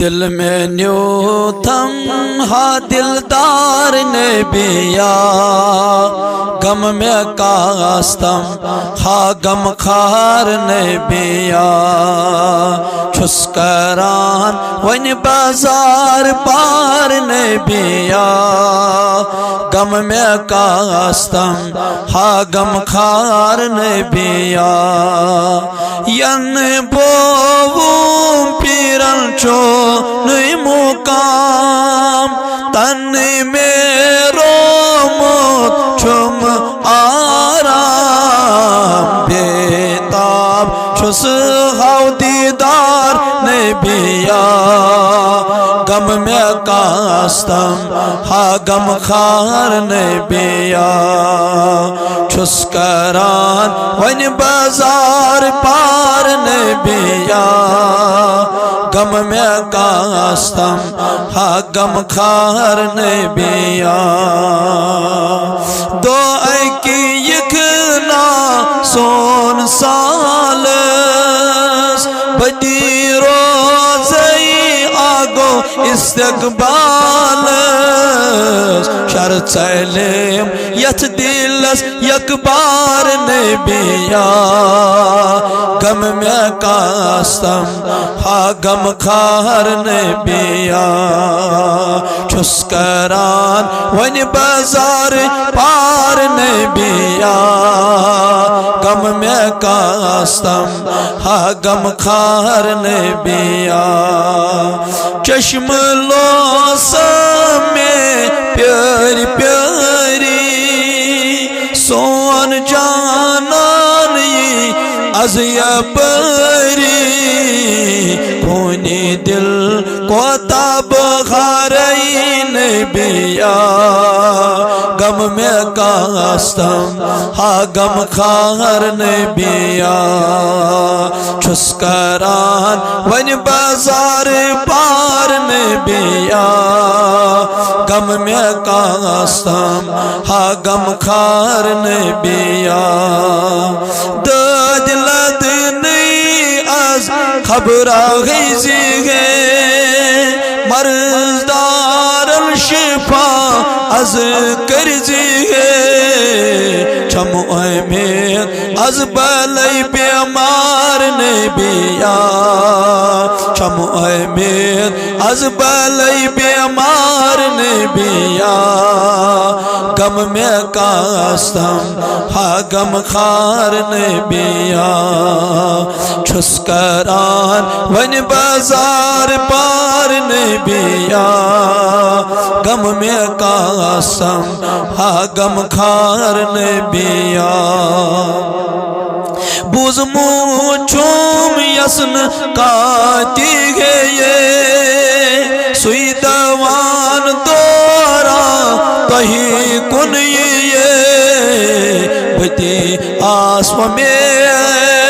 دل میں نیو تھم ہا دلدار نبیا غم میں کاستم ہا غم خار نبیا چھس کران ون بازار پار نبیا غم میں کاستم ہا غم خار نبیا ین بوم پیرن چو نئی مقام تن میں رومت چھم آرام بیتاب چھس ہاو دیدار نبیا غم میں کاستم ہا غم خار نبیا چھس کران ون بازار پار نبیا غم میں کاستم ہا غم خار نبیا دو ایکی یکنا سون سالس بدی روزی آگو استقبالس شر چلیم یت دلس یک بار نبیا غم میں کاستم ہا غم خار نبیا چھس کران ون بازار پار نبیا غم میں کاستم ہا غم خار نبیا چشم لوسم میں پیاری پیاری سون جانان از یبری کونی دل کو تاب خاری نبیا غم میں کاستم ہا غم خار نبیا چھس کران ون بازار پار نبیا غم میں کاستم ہا غم خار نبیا داد لدنی از خبر غیزی گے مرزدار الشفا از کرزی گے چھم امید از بلی بیمار نبیا چھم امید از بلی بیمار نبیا غم میں کاستم ہا غم خار نبیا چھس کران ون بازار پار نبیا غم میں کاستم ہا غم خار نبیا بوزمو چوم یسن کاتی گئے سوئی دوان دورا تہی کن یہ بتی آسم میدوار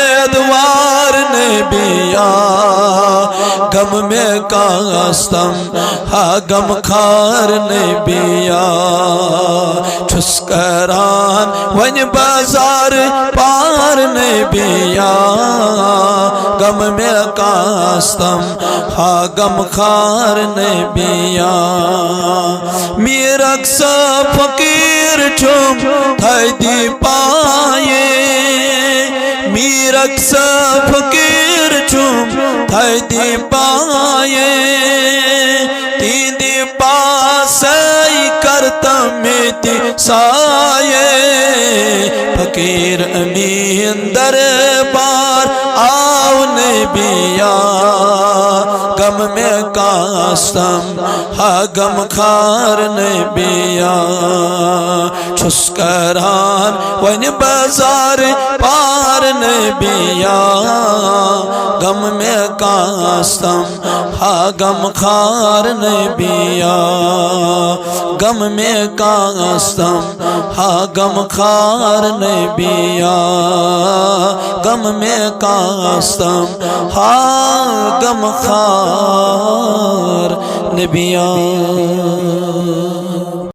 نبیا غم میں کاستم ہا غم خار نبیا چھس کران ون بازار پار نبیا غم میں کاستم ہا غم خار نبیا میرک سا فقیر چھم تھائی دی پائے میرک سا فقیر چھم تھائی دی پائے تین دی پاسائی کرتا میتی سائے فقیر امین دربار آو نبیا غم میں کاستم ہا غم خار نبیا چھس کران ون بازار پار نبیا غم میں کاستم ہا غم خار نبیا غم میں کاستم ہا غم خار نبیا غم میں کاستم ہا غم خار نبیا